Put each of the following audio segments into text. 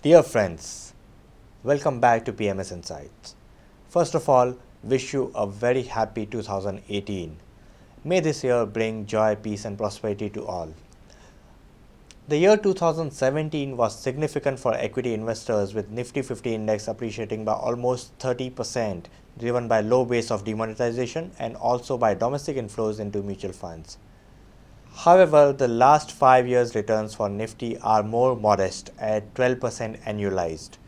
Dear friends, welcome back to PMS Insights. First of all, wish you a very happy 2018. May this year bring joy, peace and prosperity to all. The year 2017 was significant for equity investors with Nifty 50 index appreciating by almost 30%, driven by low base of demonetization and also by domestic inflows into mutual funds. However, the last 5 years returns for Nifty are more modest at 12% annualized.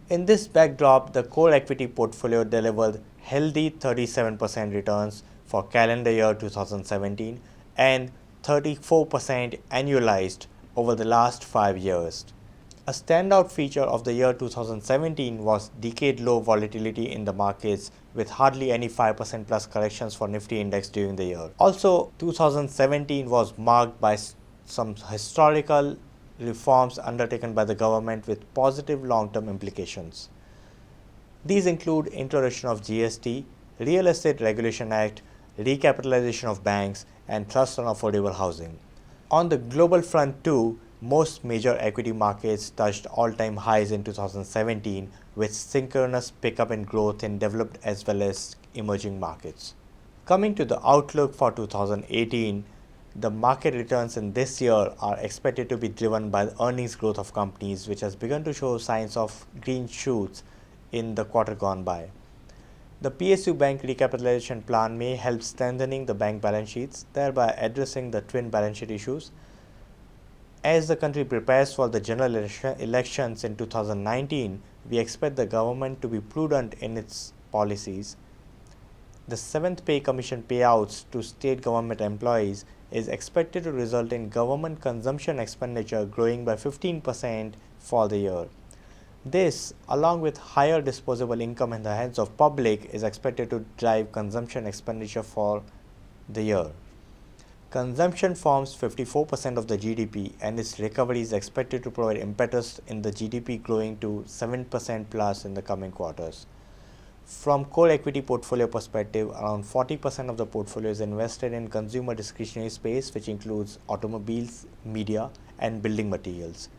In this backdrop, the core equity portfolio delivered healthy 37% returns for calendar year 2017 and 34% annualized over the last 5 years. A standout feature of the year 2017 was decade-low volatility in the markets with hardly any 5% plus corrections for Nifty index during the year. Also, 2017 was marked by some historical reforms undertaken by the government with positive long-term implications. These include introduction of GST, Real Estate Regulation Act, recapitalization of banks, and thrust on affordable housing. On the global front too, most major equity markets touched all-time highs in 2017 with synchronous pickup in growth in developed as well as emerging markets. Coming to the outlook for 2018, the market returns in this year are expected to be driven by the earnings growth of companies which has begun to show signs of green shoots in the quarter gone by. The PSU bank recapitalization plan may help strengthening the bank balance sheets, thereby addressing the twin balance sheet issues. As the country prepares for the general elections in 2019, we expect the government to be prudent in its policies. The 7th Pay Commission payouts to state government employees is expected to result in government consumption expenditure growing by 15% for the year. This, along with higher disposable income in the hands of public, is expected to drive consumption expenditure for the year. Consumption forms 54% of the GDP and its recovery is expected to provide impetus in the GDP growing to 7% plus in the coming quarters. From core equity portfolio perspective, around 40% of the portfolio is invested in consumer discretionary space, which includes automobiles, media, and building materials.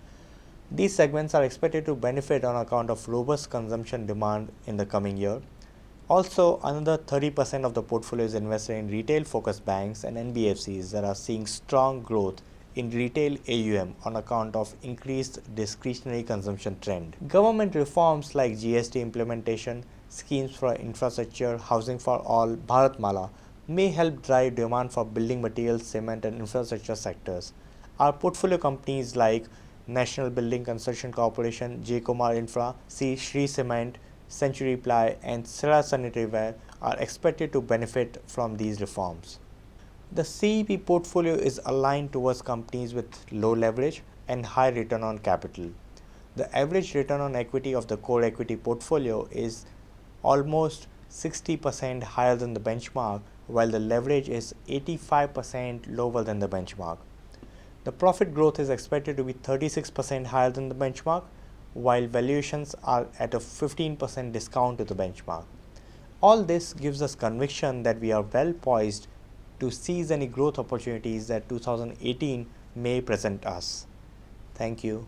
These segments are expected to benefit on account of robust consumption demand in the coming year. Also, another 30% of the portfolio is invested in retail-focused banks and NBFCs that are seeing strong growth in retail AUM on account of increased discretionary consumption trend. Government reforms like GST implementation, schemes for infrastructure, housing for all, Bharatmala may help drive demand for building materials, cement and infrastructure sectors. Our portfolio companies like National Building Construction Corporation, J. Kumar Infra, Shree Cement, Century Ply and Sera Sanitary Ware are expected to benefit from these reforms. The CEP portfolio is aligned towards companies with low leverage and high return on capital. The average return on equity of the core equity portfolio is almost 60% higher than the benchmark, while the leverage is 85% lower than the benchmark. The profit growth is expected to be 36% higher than the benchmark, while valuations are at a 15% discount to the benchmark. All this gives us conviction that we are well poised to seize any growth opportunities that 2018 may present us. Thank you.